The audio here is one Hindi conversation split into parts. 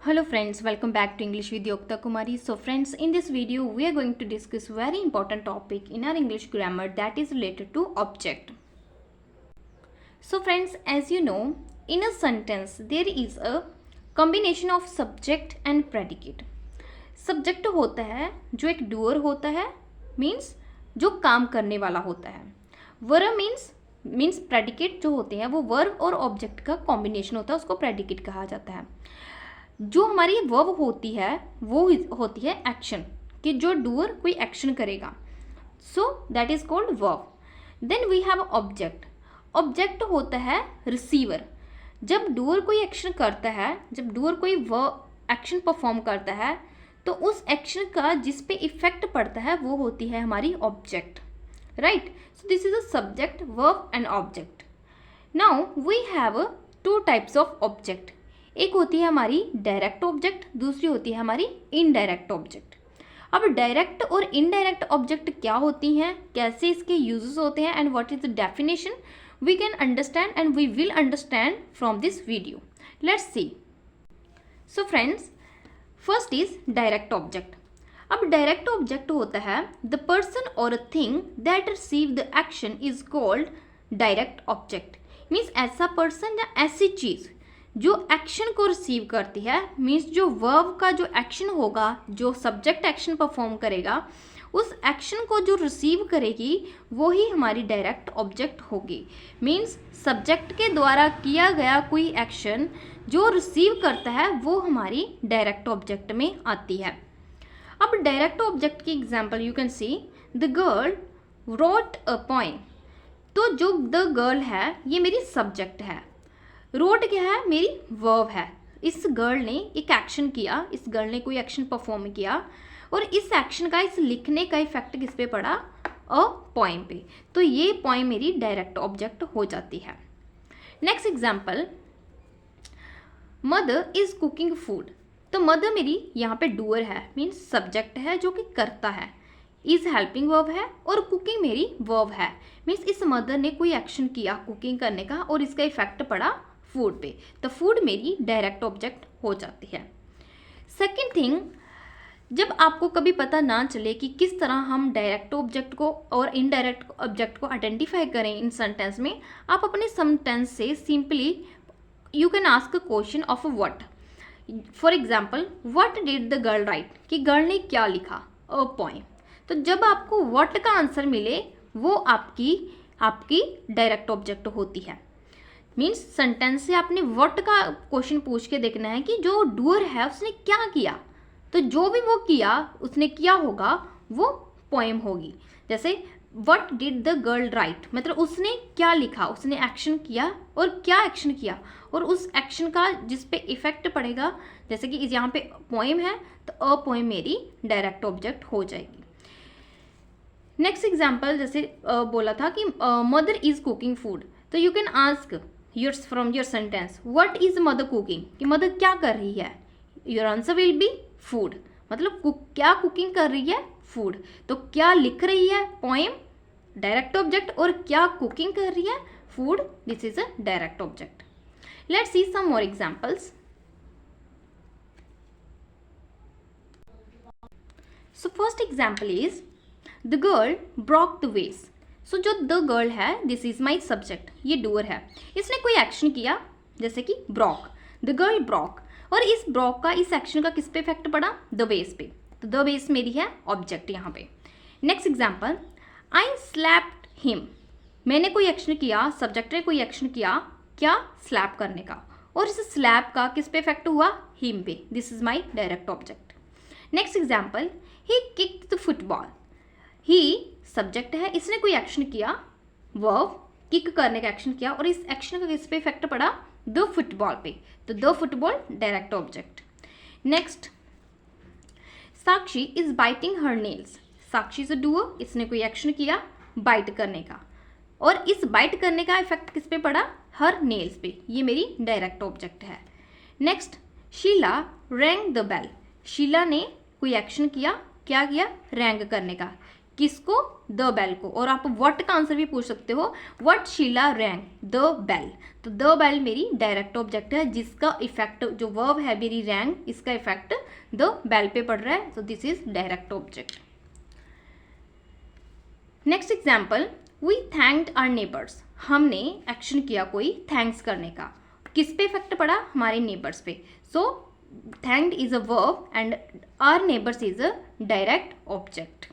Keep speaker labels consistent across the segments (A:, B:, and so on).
A: Hello friends, welcome back to English with Yokta Kumari. So friends, in this video we are going to discuss very important topic in our English grammar that is related to object. So friends, as you know, in a sentence there is a combination of subject and predicate. Subject होता है जो एक doer होता है, means जो काम करने वाला होता है. Verb means predicate जो होते हैं वो verb और object का combination होता है, उसको predicate कहा जाता है. जो हमारी वर्ब होती है वो होती है एक्शन, कि जो डूअर कोई एक्शन करेगा, so that is called verb. Then we have object. Object होता है रिसीवर. जब डूअर कोई एक्शन करता है, जब डूअर कोई वर्ब एक्शन परफॉर्म करता है, तो उस एक्शन का जिस पे इफेक्ट पड़ता है वो होती है हमारी object. Right, so this is a subject, verb and object. Now we have two types of object. एक होती है हमारी डायरेक्ट ऑब्जेक्ट, दूसरी होती है हमारी इनडायरेक्ट ऑब्जेक्ट. अब डायरेक्ट और इनडायरेक्ट ऑब्जेक्ट क्या होती हैं, कैसे इसके यूजेस होते हैं, and what is the definition, we can understand and we will understand from this video. Let's see. So friends, first is direct object. अब डायरेक्ट ऑब्जेक्ट होता है द पर्सन और a thing that receive the action is called direct object. Means ऐसा पर्सन या ऐसी चीज जो एक्शन को रिसीव करती है, मीन्स जो वर्ब का जो एक्शन होगा, जो सब्जेक्ट एक्शन परफॉर्म करेगा, उस एक्शन को जो रिसीव करेगी वो ही हमारी डायरेक्ट ऑब्जेक्ट होगी. मीन्स सब्जेक्ट के द्वारा किया गया कोई एक्शन जो रिसीव करता है वो हमारी डायरेक्ट ऑब्जेक्ट में आती है. अब डायरेक्ट ऑब्जेक्ट की example you can see, the girl wrote a poem. तो जो द गर्ल है ये मेरी सब्जेक्ट है, रोट क्या है, मेरी वर्ब है. इस गर्ल ने एक एक्शन किया, इस गर्ल ने कोई एक्शन परफॉर्म किया और इस एक्शन का, इस लिखने का इफेक्ट किस पे पड़ा, अ पोएम पे. तो ये पोएम मेरी डायरेक्ट ऑब्जेक्ट हो जाती है. Next example, mother is cooking food. तो मदर मेरी यहाँ पे डूअर है, मीन्स सब्जेक्ट है जो कि करता है. इज हेल्पिंग वर्ब है और कुकिंग मेरी वर्ब है. मीन्स इस मदर ने कोई एक्शन किया कुकिंग करने का और इसका इफेक्ट पड़ा फूड पे, तो फूड मेरी डायरेक्ट ऑब्जेक्ट हो जाती है. सेकेंड थिंग, जब आपको कभी पता ना चले कि किस तरह हम डायरेक्ट ऑब्जेक्ट को और इनडायरेक्ट ऑब्जेक्ट को आइडेंटिफाई करें इन सेंटेंस में, आप अपने सेंटेंस से simply you can ask a question of what. For example, what did the girl right, कि गर्ल ने क्या लिखा, अ पोएम. तो जब आपको व्हाट का आंसर मिले वो आपकी डायरेक्ट ऑब्जेक्ट होती है. मीन्स सेंटेंस से आपने व्हाट का क्वेश्चन पूछ के देखना है कि जो डूअर है उसने क्या किया, तो जो भी वो किया उसने किया होगा वो पोएम होगी. जैसे what did the girl right, मतलब उसने क्या लिखा, उसने एक्शन किया और क्या एक्शन किया और उस एक्शन का जिस पे इफेक्ट पड़ेगा, जैसे कि यहाँ पे पोएम है तो अ पोएम मेरी डायरेक्ट ऑब्जेक्ट हो जाएगी. नेक्स्ट एग्जाम्पल, जैसे बोला था कि मदर इज कुकिंग फूड, तो you can ask from your sentence, what is mother cooking, कि मदर क्या कर रही है. Your answer will be food, मतलब क्या कुकिंग कर रही है, फूड. तो क्या लिख रही है, पोएम, डायरेक्ट ऑब्जेक्ट, और क्या कुकिंग कर रही है, food, this is a direct object. Let's see some more examples. So first example is the girl broke the vase. So जो द गर्ल है दिस इज माई सब्जेक्ट, ये डूअर है, इसने कोई एक्शन किया जैसे कि ब्रॉक, द गर्ल ब्रॉक, और इस ब्रॉक का, इस एक्शन का किस पे इफेक्ट पड़ा, द वेस पे. तो द वेस मेरी है ऑब्जेक्ट यहाँ पे. नेक्स्ट एग्जाम्पल, आई स्लैप्ड हिम. मैंने कोई एक्शन किया, सब्जेक्ट ने कोई एक्शन किया, क्या, स्लैप करने का, और इस स्लैप का किस पे इफेक्ट हुआ, him pay. This is my direct object. Next example, he kicked the football. He subject है, इसने कोई एक्शन किया, वर्ब, किक करने का एक्शन किया, और इस एक्शन का किस पे इफेक्ट पड़ा, द फुटबॉल पे. तो the football direct object. Next, Sakshi is biting her nails. Sakshi is a doer, इसने कोई एक्शन किया बाइट करने का, और इस बाइट करने का इफेक्ट किस पे पड़ा, हर नेल्स पे. ये मेरी डायरेक्ट ऑब्जेक्ट है. Next, Sheela rang the bell. Sheela ने कोई एक्शन किया, क्या किया, रैंग करने का. किसको? द बेल को। और आप व्हाट का आंसर भी पूछ सकते हो, what Sheela rang the bell. तो द बेल मेरी डायरेक्ट ऑब्जेक्ट है जिसका इफेक्ट, जो वर्ब है मेरी रैंग, इसका इफेक्ट द बेल पे पड़ रहा है, so this is direct object. Next example, we thanked our neighbours. हमने एक्शन किया कोई थैंक्स करने का, किस पे इफेक्ट पड़ा? हमारे नेबर्स पे। So thanked is a verb and our neighbours is a direct object.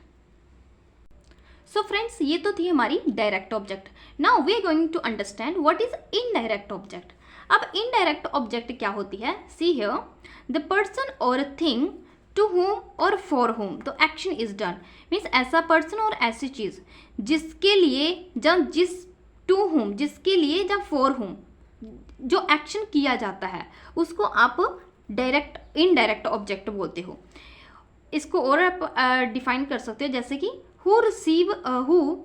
A: So friends, ये तो थी हमारी direct object. Now we are going to understand what is indirect object. अब इनडायरेक्ट ऑब्जेक्ट क्या होती है? सी हियर, द पर्सन और थिंग टू whom और फॉर whom तो एक्शन इज डन, मीन्स ऐसा पर्सन और ऐसी चीज जिसके लिए, या जिस टू whom जिसके लिए, या फॉर whom जो एक्शन किया जाता है, उसको आप डायरेक्ट इनडायरेक्ट ऑब्जेक्ट बोलते हो। इसको और आप डिफाइन कर सकते हो, जैसे कि who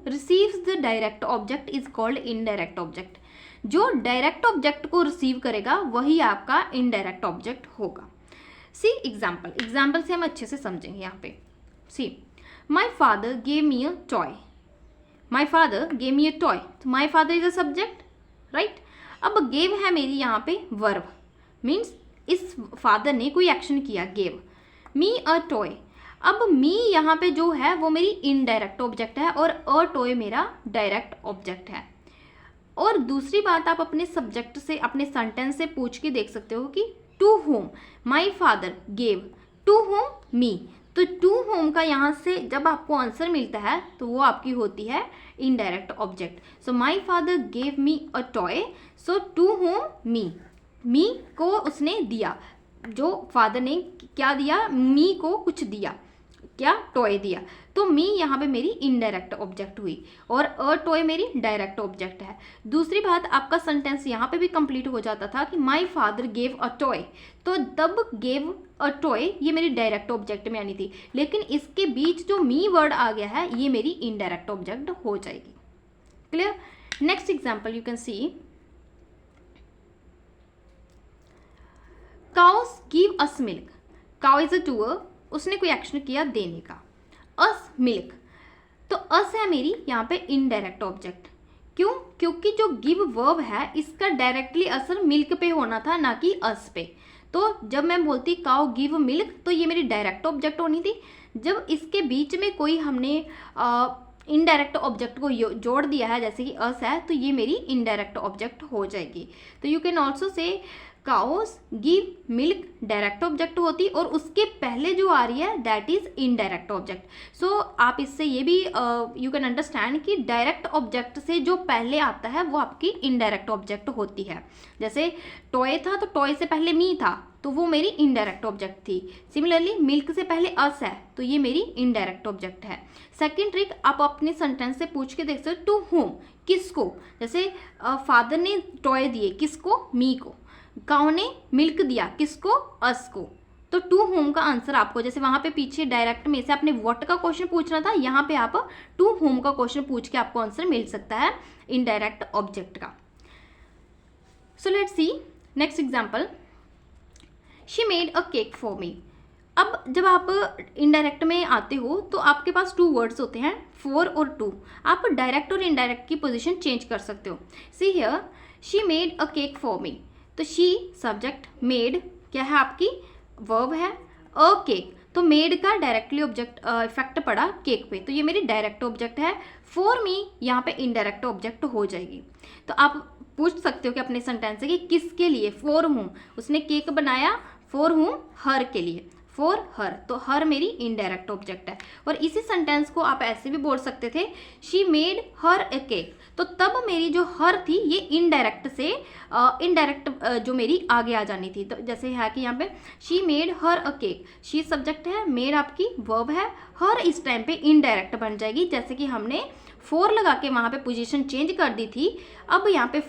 A: receives the direct object is called indirect object। जो डायरेक्ट ऑब्जेक्ट को रिसीव करेगा वही आपका इनडायरेक्ट ऑब्जेक्ट होगा। सी एग्जाम्पल से हम अच्छे से समझेंगे यहाँ पे। See, my father gave me a toy. My father gave me a toy, तो my father is a subject, right. अब गेव है मेरी यहाँ पे वर्ब, मीन्स इस फादर ने कोई एक्शन किया, गेव मी अ टॉय। अब मी यहाँ पे जो है वो मेरी इनडायरेक्ट ऑब्जेक्ट है और अ टॉय मेरा डायरेक्ट ऑब्जेक्ट है। और दूसरी बात, आप अपने सब्जेक्ट से, अपने सेंटेंस से पूछ के देख सकते हो कि to whom my father gave, to whom me. तो टू होम का यहाँ से जब आपको आंसर मिलता है तो वो आपकी होती है indirect object. So my father gave me a toy, so to whom me, me को उसने दिया, जो फादर ने क्या दिया, मी को कुछ दिया, क्या? टॉय दिया। तो मी यहाँ पे मेरी इनडायरेक्ट ऑब्जेक्ट हुई और अ टॉय मेरी डायरेक्ट ऑब्जेक्ट है। दूसरी बात, आपका सेंटेंस यहाँ पे भी कंप्लीट हो जाता था कि माई फादर गेव अ टॉय, तो तब गेव अ टॉय ये मेरी डायरेक्ट ऑब्जेक्ट में आनी थी, लेकिन इसके बीच जो मी वर्ड आ गया है ये मेरी इनडायरेक्ट ऑब्जेक्ट हो जाएगी। Clear? Next example you can see, cows give us milk. Cow is a doer, उसने कोई एक्शन किया देने का। अस मिल्क, तो अस है मेरी यहाँ पे इनडायरेक्ट ऑब्जेक्ट। क्यों? क्योंकि जो गिव वर्ब है इसका डायरेक्टली असर मिल्क पे होना था, ना कि अस पे। तो जब मैं बोलती काउ गिव मिल्क तो ये मेरी डायरेक्ट ऑब्जेक्ट होनी थी। जब इसके बीच में कोई हमने इनडायरेक्ट ऑब्जेक्ट को जोड़ दिया है, जैसे कि अस है, तो ये मेरी इनडायरेक्ट ऑब्जेक्ट हो जाएगी। तो यू कैन ऑल्सो से cows give milk direct object होती, और उसके पहले जो आ रही है दैट इज इनडायरेक्ट ऑब्जेक्ट। सो आप इससे ये भी यू कैन अंडरस्टैंड कि डायरेक्ट ऑब्जेक्ट से जो पहले आता है वो आपकी इनडायरेक्ट ऑब्जेक्ट होती है। जैसे टॉय था तो टॉय से पहले मी था, तो वो मेरी इनडायरेक्ट ऑब्जेक्ट थी। सिमिलरली मिल्क से पहले अस है, तो ये मेरी इनडायरेक्ट ऑब्जेक्ट है। सेकेंड ट्रिक, आप अपने सेंटेंस से पूछ के देख सकते हो, टू होम, किसको। जैसे फादर ने टॉय दिए, किसको? मी को। काउ ने मिल्क दिया, किसको? अस को। तो टू होम का आंसर आपको, जैसे वहां पे पीछे डायरेक्ट में से आपने व्हाट का क्वेश्चन पूछना था, यहाँ पे आप टू होम का क्वेश्चन पूछ के आपको आंसर मिल सकता है इनडायरेक्ट ऑब्जेक्ट का। So let's see next example, she made a cake for me. अब जब आप इनडायरेक्ट में आते हो तो आपके पास टू वर्ड्स होते हैं, फॉर और टू। आप डायरेक्ट और इनडायरेक्ट की पोजीशन चेंज कर सकते हो। See here, she made a cake for me, तो शी सब्जेक्ट, मेड क्या है आपकी वर्ब है, अ केक, तो मेड का डायरेक्टली ऑब्जेक्ट इफेक्ट पड़ा केक पे, तो ये मेरी डायरेक्ट ऑब्जेक्ट है। फॉर मी यहाँ पे इनडायरेक्ट ऑब्जेक्ट हो जाएगी। तो आप पूछ सकते हो कि अपने सेंटेंस से कि किसके लिए, फॉर हूँ, उसने केक बनाया, फॉर हूँ, हर के लिए, फॉर हर, तो हर मेरी इनडायरेक्ट ऑब्जेक्ट है। और इसी सेंटेंस को आप ऐसे भी बोल सकते थे, she made her A cake, तो तब मेरी जो हर थी ये इनडायरेक्ट से इनडायरेक्ट जो मेरी आगे आ जानी थी। तो जैसे है कि यहाँ पे she made her a cake, she subject है, मेड आपकी वर्ब है, हर इस टाइम पे इनडायरेक्ट बन जाएगी। जैसे कि हमने फोर लगा के वहाँ पे पोजीशन चेंज कर दी थी, अब यहाँ पे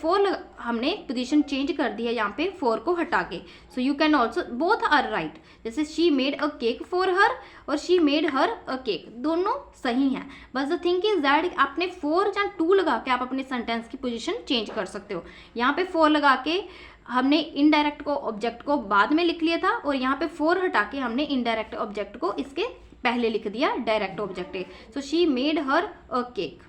A: हमने पोजीशन चेंज कर दी है यहाँ पे फोर को हटा के। So you can also, both are right. जैसे she made a cake for her और she made her a cake, दोनों सही हैं। बस द थिंग इज दैट आपने फोर या टू लगा के आप अपने सेंटेंस की पोजीशन चेंज कर सकते हो। यहाँ पे फोर लगा के हमने इनडायरेक्ट को ऑब्जेक्ट को बाद में लिख लिया था, और यहाँ पे फोर हटा के हमने इनडायरेक्ट ऑब्जेक्ट को इसके पहले लिख दिया डायरेक्ट ऑब्जेक्ट है. So she made her a cake.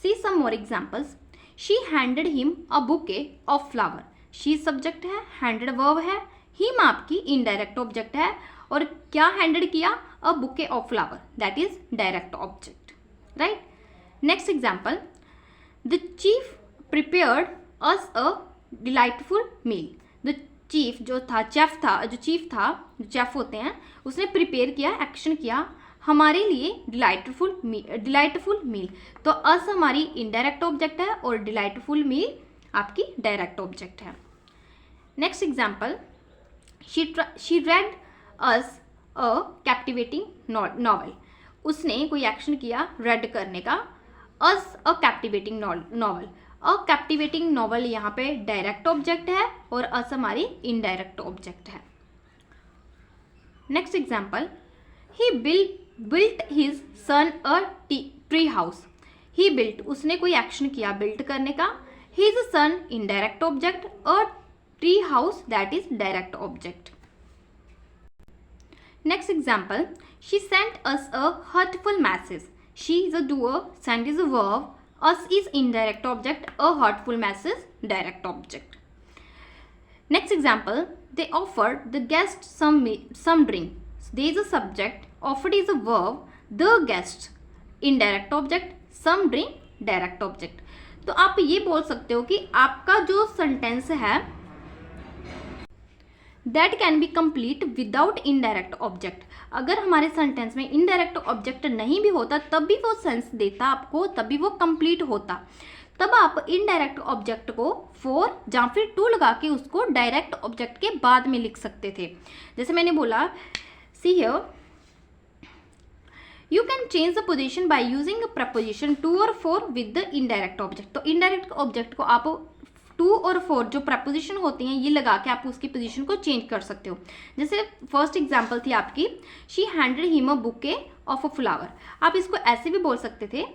A: See some more examples. She handed him a bouquet of flower. She subject है, हैंडेड वर्ब है, हिम आपकी इनडायरेक्ट ऑब्जेक्ट है, और क्या हैंडेड किया? A bouquet of flower, that is direct object, right. Next example. The chief prepared us a delightful meal. The chief जो था, चीफ होते हैं, उसने प्रिपेयर किया, एक्शन किया हमारे लिए डिलाइटफुल मील. तो अस हमारी इनडायरेक्ट ऑब्जेक्ट है और डिलाइटफुल मील आपकी डायरेक्ट ऑब्जेक्ट है. Next example. She red us a captivating novel. उसने कोई एक्शन किया रेड करने का. अस अ कैप्टिवेटिंग नॉवल. अ कैप्टिवेटिंग नॉवल यहाँ पे डायरेक्ट ऑब्जेक्ट है और अस हमारी इनडायरेक्ट ऑब्जेक्ट है. Next example. He built his son a tree house. He built, उसने कोई एक्शन किया बिल्ट करने का. His son indirect object, a tree house that is direct object. Next example. She sent us a hurtful message. She is a doer, send is a verb, us is indirect object, a hurtful message direct object. Next example. They offered the guest some drink. There is a subject, offered is a verb, the guest indirect object, some drink direct object. तो आप ये बोल सकते हो कि आपका जो सेंटेंस है that can be complete without indirect object. अगर हमारे सेंटेंस में इनडायरेक्ट ऑब्जेक्ट नहीं भी होता तब भी वो सेंस देता आपको, तब भी वो कंप्लीट होता. तब आप इनडायरेक्ट ऑब्जेक्ट को फॉर या फिर टू लगा के उसको डायरेक्ट ऑब्जेक्ट के बाद में लिख सकते थे. जैसे मैंने बोला, see here, you can change the position by using preposition to और for with the indirect object. तो इनडायरेक्ट ऑब्जेक्ट को आप टू और फोर जो प्रपोजिशन होती हैं ये लगा के आप उसकी पोजीशन को चेंज कर सकते हो. जैसे फर्स्ट एग्जांपल थी आपकी, she handed him a bouquet of a flower. आप इसको ऐसे भी बोल सकते थे,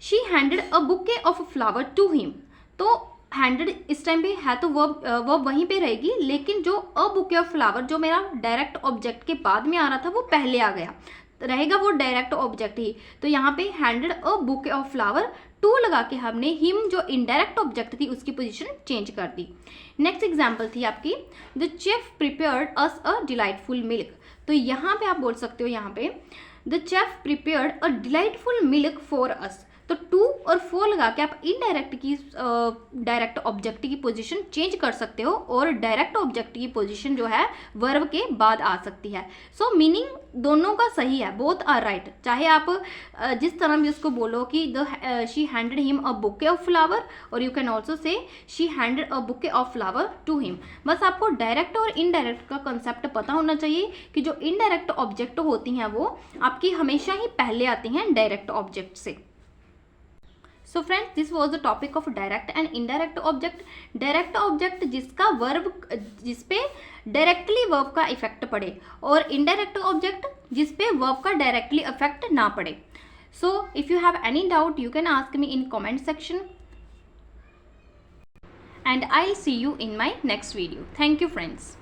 A: she handed a bouquet of a flower to him. तो हैंडेड इस टाइम पे है तो वर्ब वहीं पे रहेगी, लेकिन जो अ बुके ऑफ फ्लावर जो मेरा डायरेक्ट ऑब्जेक्ट के बाद में आ रहा था वो पहले आ गया, रहेगा वो डायरेक्ट ऑब्जेक्ट ही. तो यहाँ पे handed a bouquet of flower to लगा के हमने हिम जो इनडायरेक्ट ऑब्जेक्ट थी उसकी पोजीशन चेंज कर दी. नेक्स्ट एग्जांपल थी आपकी, the chef prepared us a delightful milk. तो यहाँ पे आप बोल सकते हो, यहाँ पे the chef prepared a delightful milk for us. तो टू और फोर लगा के आप इनडायरेक्ट की डायरेक्ट ऑब्जेक्ट की पोजीशन चेंज कर सकते हो और डायरेक्ट ऑब्जेक्ट की पोजीशन जो है वर्ब के बाद आ सकती है. सो मीनिंग दोनों का सही है, बोथ आर राइट. चाहे आप जिस तरह भी उसको बोलो कि the she handed him a bouquet of flower, और you can also say she handed a bouquet of flower to him. बस आपको डायरेक्ट और इनडायरेक्ट का कंसेप्ट पता होना चाहिए कि जो इनडायरेक्ट ऑब्जेक्ट होती हैं वो आपकी हमेशा ही पहले आती हैं डायरेक्ट ऑब्जेक्ट से. So friends, this was the topic of direct and indirect object. Direct object जिसका वर्ब, जिसपे डायरेक्टली वर्ब का इफेक्ट पड़े, और इनडायरेक्ट ऑब्जेक्ट जिसपे वर्ब का डायरेक्टली इफेक्ट ना पड़े. So if you have any doubt you can ask me in comment section and I'll see you in my next video. Thank you friends.